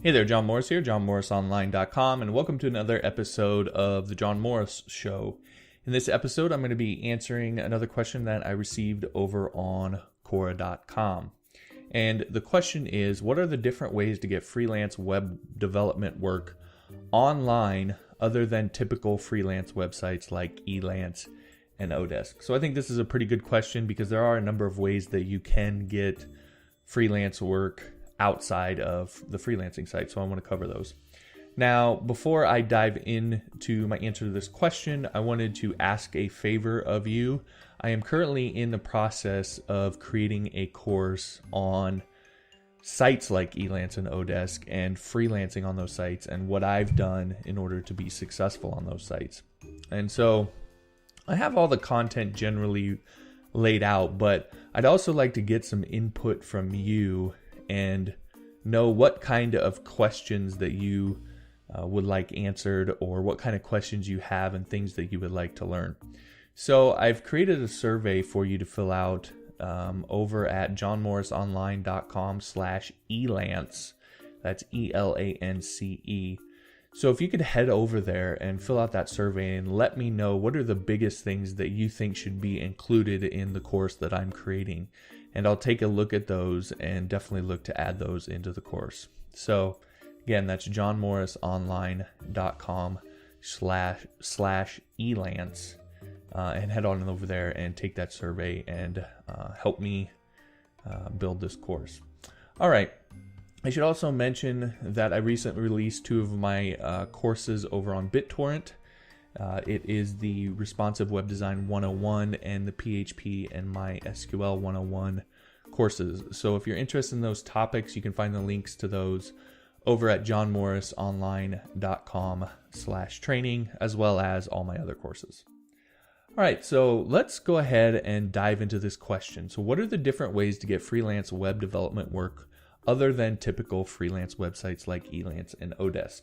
Hey there, John Morris here, johnmorrisonline.com, and welcome to another episode of The John Morris Show. In this episode, I'm going to be answering another question that I received over on Quora.com. And the question is, what are the different ways to get freelance web development work online other than typical freelance websites like Elance and oDesk? So I think this is a pretty good question because there are a number of ways that you can get freelance work outside of the freelancing site, so I want to cover those. Now, before I dive into my answer to this question, I wanted to ask a favor of you. I am currently in the process of creating a course on sites like Elance and oDesk and freelancing on those sites and what I've done in order to be successful on those sites. And so I have all the content generally laid out, but I'd also like to get some input from you and know what kind of questions that you would like answered, or what kind of questions you have and things that you would like to learn. So I've created a survey for you to fill out over at johnmorrisonline.com/elance. That's ELANCE. So if you could head over there and fill out that survey and let me know what are the biggest things that you think should be included in the course that I'm creating. And I'll take a look at those and definitely look to add those into the course. So again, that's johnmorrisonline.com/elance. And head on over there and take that survey and help me build this course. All right. I should also mention that I recently released two of my courses over on BitTorrent. It is the Responsive Web Design 101 and the PHP and MySQL 101 courses. So if you're interested in those topics, you can find the links to those over at johnmorrisonline.com/training, as well as all my other courses. All right, so let's go ahead and dive into this question. So what are the different ways to get freelance web development work other than typical freelance websites like Elance and oDesk?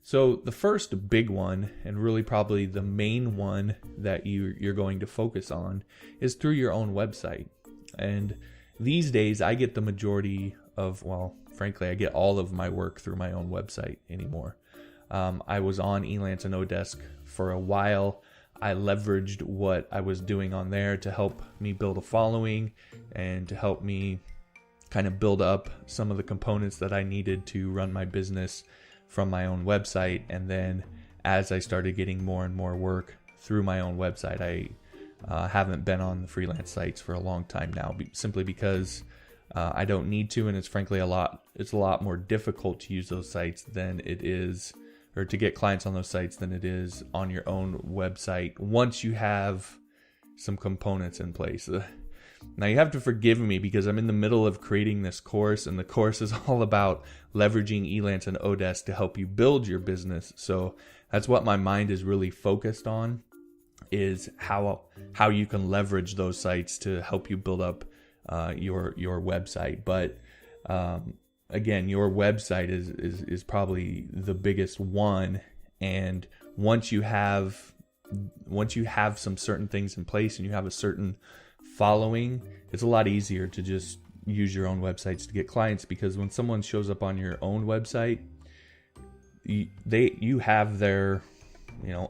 So the first big one, and really probably the main one that you're going to focus on, is through your own website. And these days I get the majority of, well, frankly, I get all of my work through my own website anymore. I was on Elance and oDesk for a while. I leveraged what I was doing on there to help me build a following and to help me kind of build up some of the components that I needed to run my business from my own website. And then as I started getting more and more work through my own website, I haven't been on the freelance sites for a long time now, simply because I don't need to, and it's frankly it's a lot more difficult to use those sites than it is, or to get clients on those sites than it is on your own website once you have some components in place. Now you have to forgive me because I'm in the middle of creating this course, and the course is all about leveraging Elance and oDesk to help you build your business. So that's what my mind is really focused on, is how you can leverage those sites to help you build up your website. But again, your website is probably the biggest one, and once you have some certain things in place and you have a certain following, it's a lot easier to just use your own websites to get clients, because when someone shows up on your own website, you have their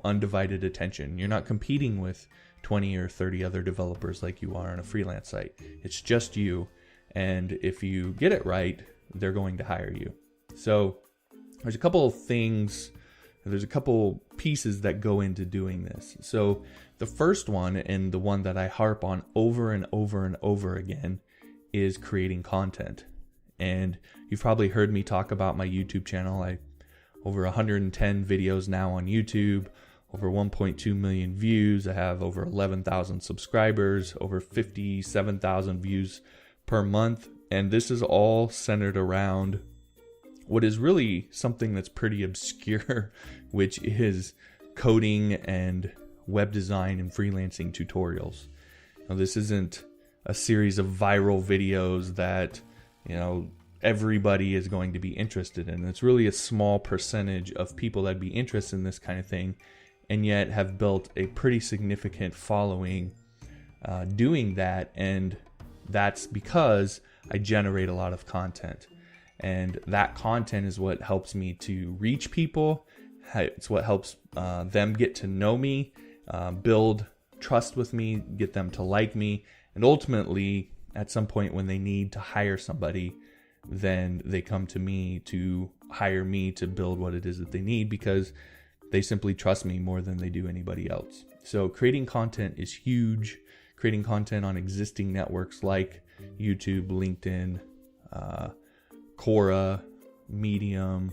undivided attention. You're not competing with 20 or 30 other developers like you are on a freelance site. It's just you, and if you get it right, they're going to hire you. So there's a couple of things, there's a couple pieces that go into doing this. So the first one, and the one that I harp on over and over and over again, is creating content. And you've probably heard me talk about my YouTube channel. I over 110 videos now on YouTube, over 1.2 million views. I have over 11,000 subscribers, over 57,000 views per month. And this is all centered around what is really something that's pretty obscure, which is coding and web design and freelancing tutorials. Now, this isn't a series of viral videos that, everybody is going to be interested in. It's really a small percentage of people that'd be interested in this kind of thing, and yet have built a pretty significant following doing that. And that's because I generate a lot of content. And that content is what helps me to reach people. It's what helps them get to know me, build trust with me, get them to like me. And ultimately, at some point when they need to hire somebody, then they come to me to hire me to build what it is that they need, because they simply trust me more than they do anybody else. So creating content is huge. Creating content on existing networks like YouTube, LinkedIn, Quora, Medium,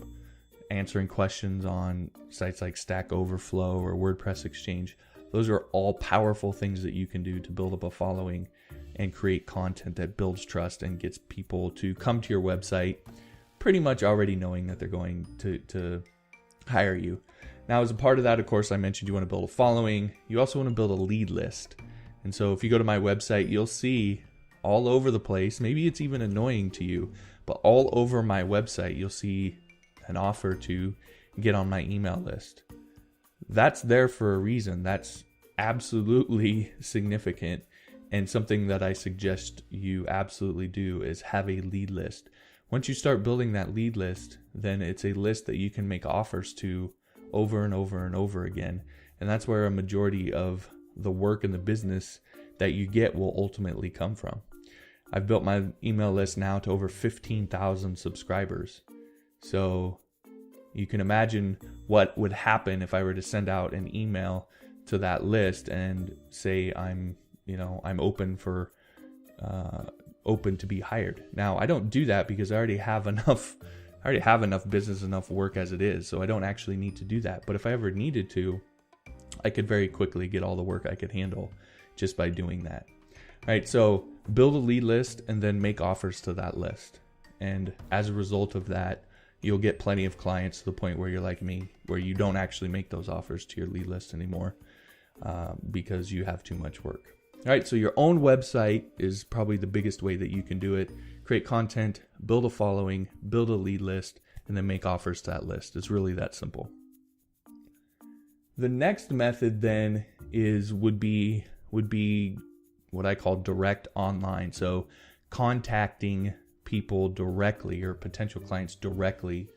answering questions on sites like Stack Overflow or WordPress Exchange. Those are all powerful things that you can do to build up a following and create content that builds trust and gets people to come to your website pretty much already knowing that they're going to hire you. Now, as a part of that, of course, I mentioned you want to build a following. You also want to build a lead list. And so if you go to my website, you'll see all over the place, maybe it's even annoying to you, but all over my website, you'll see an offer to get on my email list. That's there for a reason. That's absolutely significant. And something that I suggest you absolutely do is have a lead list. Once you start building that lead list, then it's a list that you can make offers to over and over and over again. And that's where a majority of the work and the business that you get will ultimately come from. I've built my email list now to over 15,000 subscribers. So you can imagine what would happen if I were to send out an email to that list and say I'm open to be hired. Now, I don't do that because I already have enough business, enough work as it is. So I don't actually need to do that. But if I ever needed to, I could very quickly get all the work I could handle just by doing that. All right, so build a lead list and then make offers to that list. And as a result of that, you'll get plenty of clients to the point where you're like me, where you don't actually make those offers to your lead list anymore because you have too much work. All right, so your own website is probably the biggest way that you can do it. Create content, build a following, build a lead list, and then make offers to that list. It's really that simple. The next method then would be what I call direct online. So contacting people directly or potential clients directly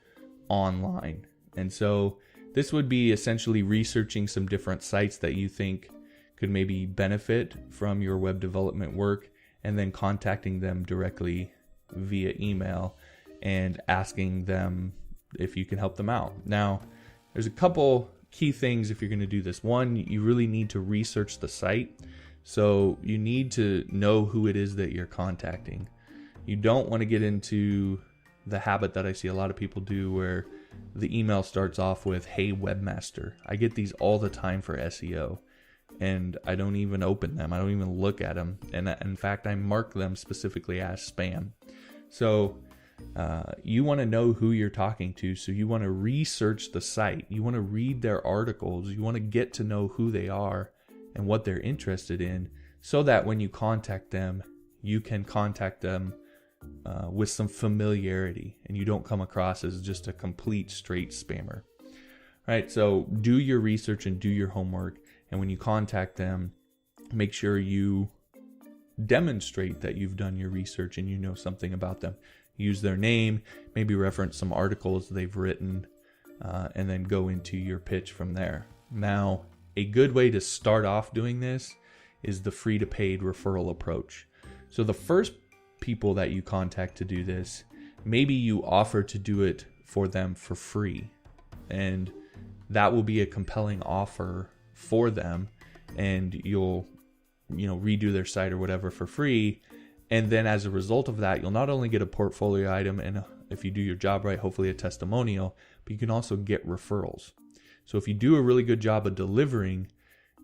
online. And so this would be essentially researching some different sites that you think could maybe benefit from your web development work, and then contacting them directly via email and asking them if you can help them out. Now, there's a couple key things if you're going to do this. One, you really need to research the site. So you need to know who it is that you're contacting. You don't want to get into the habit that I see a lot of people do where the email starts off with, "Hey, webmaster." I get these all the time for SEO. And I don't even open them. I don't even look at them. And in fact, I mark them specifically as spam. So you want to know who you're talking to. So you want to research the site. You want to read their articles. You want to get to know who they are and what they're interested in, so that when you contact them, you can contact them with some familiarity and you don't come across as just a complete straight spammer. All right, so do your research and do your homework. And when you contact them, make sure you demonstrate that you've done your research and you know something about them. Use their name, maybe reference some articles they've written, and then go into your pitch from there. Now, a good way to start off doing this is the free to paid referral approach. So the first people that you contact to do this, maybe you offer to do it for them for free. And that will be a compelling offer for them, and you'll redo their site or whatever for free. And then as a result of that, you'll not only get a portfolio item, and if you do your job right, hopefully a testimonial, but you can also get referrals. So if you do a really good job of delivering,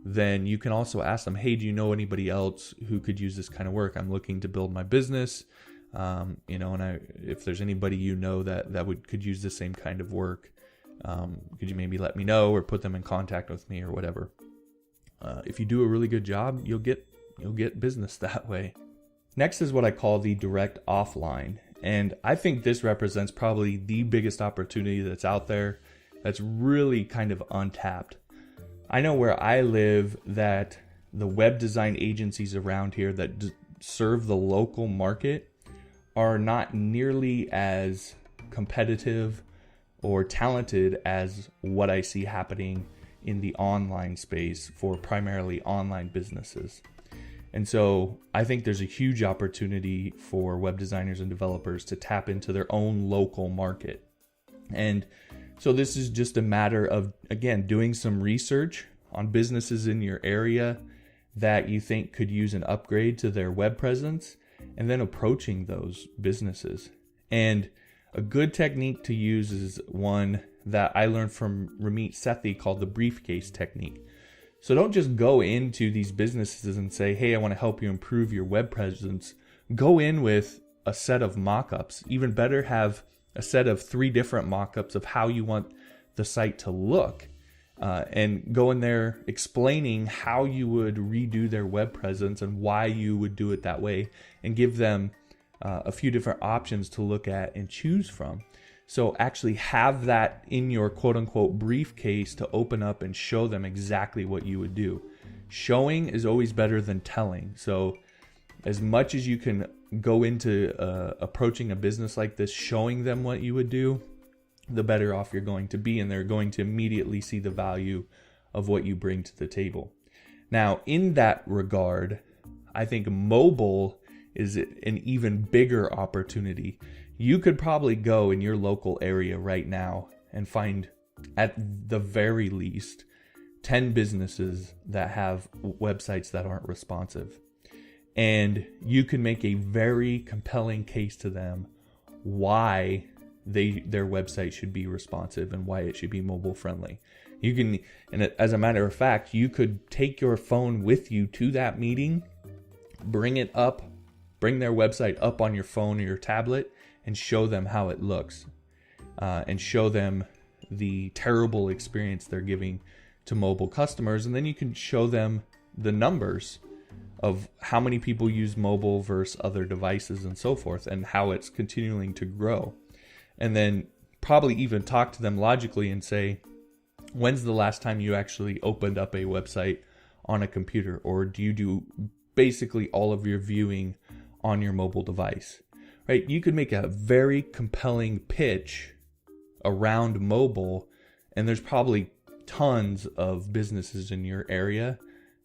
then you can also ask them, "Hey, do you know anybody else who could use this kind of work? I'm looking to build my business, and if there's anybody that could use the same kind of work, could you maybe let me know or put them in contact with me or whatever." If you do a really good job, you'll get business that way. Next is what I call the direct offline. And I think this represents probably the biggest opportunity that's out there that's really kind of untapped. I know where I live that the web design agencies around here that serve the local market are not nearly as competitive or talented as what I see happening in the online space for primarily online businesses. And so I think there's a huge opportunity for web designers and developers to tap into their own local market. And so this is just a matter of, again, doing some research on businesses in your area that you think could use an upgrade to their web presence, and then approaching those businesses. And a good technique to use is one that I learned from Ramit Sethi called the Briefcase Technique. So don't just go into these businesses and say, hey, I want to help you improve your web presence. Go in with a set of mock-ups. Even better, have a set of 3 different mock-ups of how you want the site to look. And go in there explaining how you would redo their web presence and why you would do it that way, and give them a few different options to look at and choose from. So actually have that in your quote unquote briefcase to open up and show them exactly what you would do. Showing is always better than telling. So as much as you can go into approaching a business like this, showing them what you would do, the better off you're going to be, and they're going to immediately see the value of what you bring to the table. Now, in that regard, I think mobile is an even bigger opportunity. You could probably go in your local area right now and find, at the very least, 10 businesses that have websites that aren't responsive. And you can make a very compelling case to them why their website should be responsive and why it should be mobile friendly. You can, and as a matter of fact, you could take your phone with you to that meeting, bring their website up on your phone or your tablet, and show them how it looks, and show them the terrible experience they're giving to mobile customers. And then you can show them the numbers of how many people use mobile versus other devices and so forth, and how it's continuing to grow. And then probably even talk to them logically and say, when's the last time you actually opened up a website on a computer? Or do you do basically all of your viewing on your mobile device? Right? You could make a very compelling pitch around mobile, and there's probably tons of businesses in your area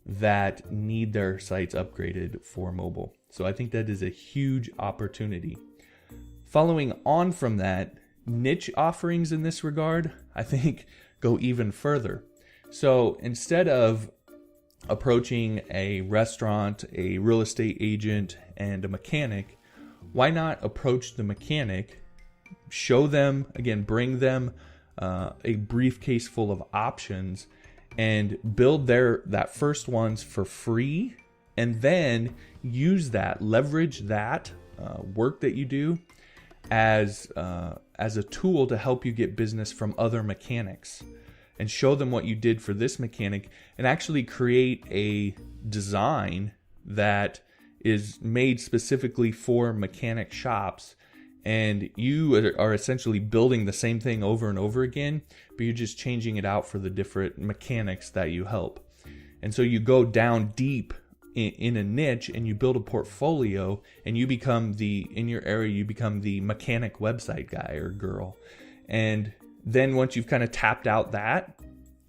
that need their sites upgraded for mobile. So I think that is a huge opportunity. Following on from that, niche offerings in this regard, I think, go even further. So instead of approaching a restaurant, a real estate agent, and a mechanic, why not approach the mechanic, show them, again, bring them a briefcase full of options, and build that first ones for free, and then use that, leverage that work that you do as a tool to help you get business from other mechanics, and show them what you did for this mechanic, and actually create a design that is made specifically for mechanic shops. And you are essentially building the same thing over and over again, but you're just changing it out for the different mechanics that you help. And so you go down deep in a niche, and you build a portfolio, and you become in your area, you become the mechanic website guy or girl. And then once you've kind of tapped out that,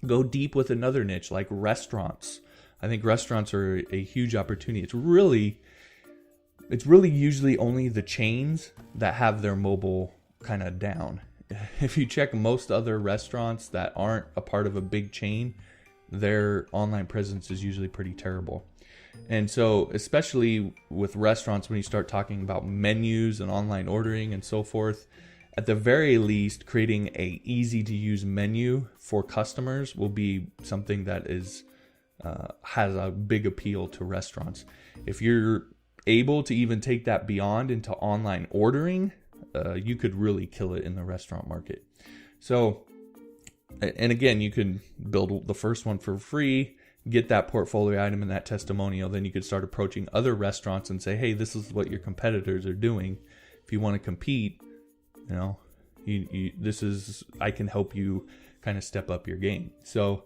go deep with another niche like restaurants. I think restaurants are a huge opportunity. It's really usually only the chains that have their mobile kind of down. If you check most other restaurants that aren't a part of a big chain, their online presence is usually pretty terrible. And so, especially with restaurants, when you start talking about menus and online ordering and so forth, at the very least, creating a easy to use menu for customers will be something that has a big appeal to restaurants. If you're able to even take that beyond into online ordering, you could really kill it in the restaurant market. So, and again, you can build the first one for free, get that portfolio item and that testimonial. Then you could start approaching other restaurants and say, hey, this is what your competitors are doing. If you want to compete, I can help you kind of step up your game. So,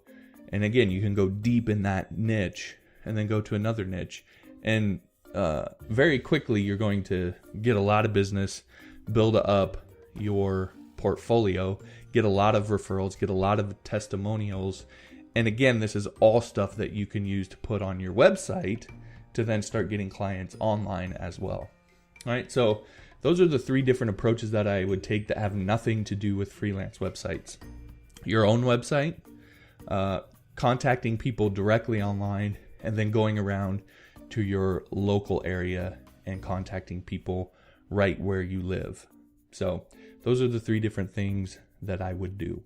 and again, you can go deep in that niche and then go to another niche. And very quickly you're going to get a lot of business, build up your portfolio, get a lot of referrals, get a lot of testimonials. And again, this is all stuff that you can use to put on your website to then start getting clients online as well. All right, so those are the 3 different approaches that I would take that have nothing to do with freelance websites. Your own website, contacting people directly online, and then going around to your local area and contacting people right where you live. So those are the 3 different things that I would do.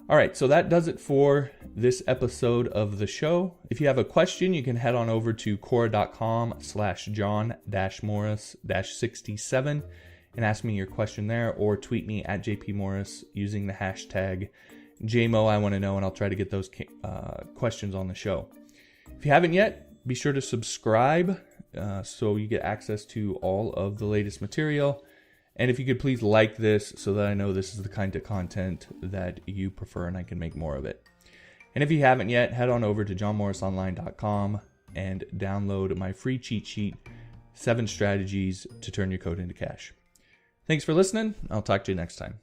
All right, so that does it for this episode of the show. If you have a question, you can head on over to Quora.com/John-Morris-67 and ask me your question there, or tweet me at JPMorris using the hashtag JMO I want to know, and I'll try to get those questions on the show. If you haven't yet, be sure to subscribe so you get access to all of the latest material. And if you could please like this so that I know this is the kind of content that you prefer and I can make more of it. And if you haven't yet, head on over to johnmorrisonline.com and download my free cheat sheet, 7 strategies to turn your code into cash. Thanks for listening. I'll talk to you next time.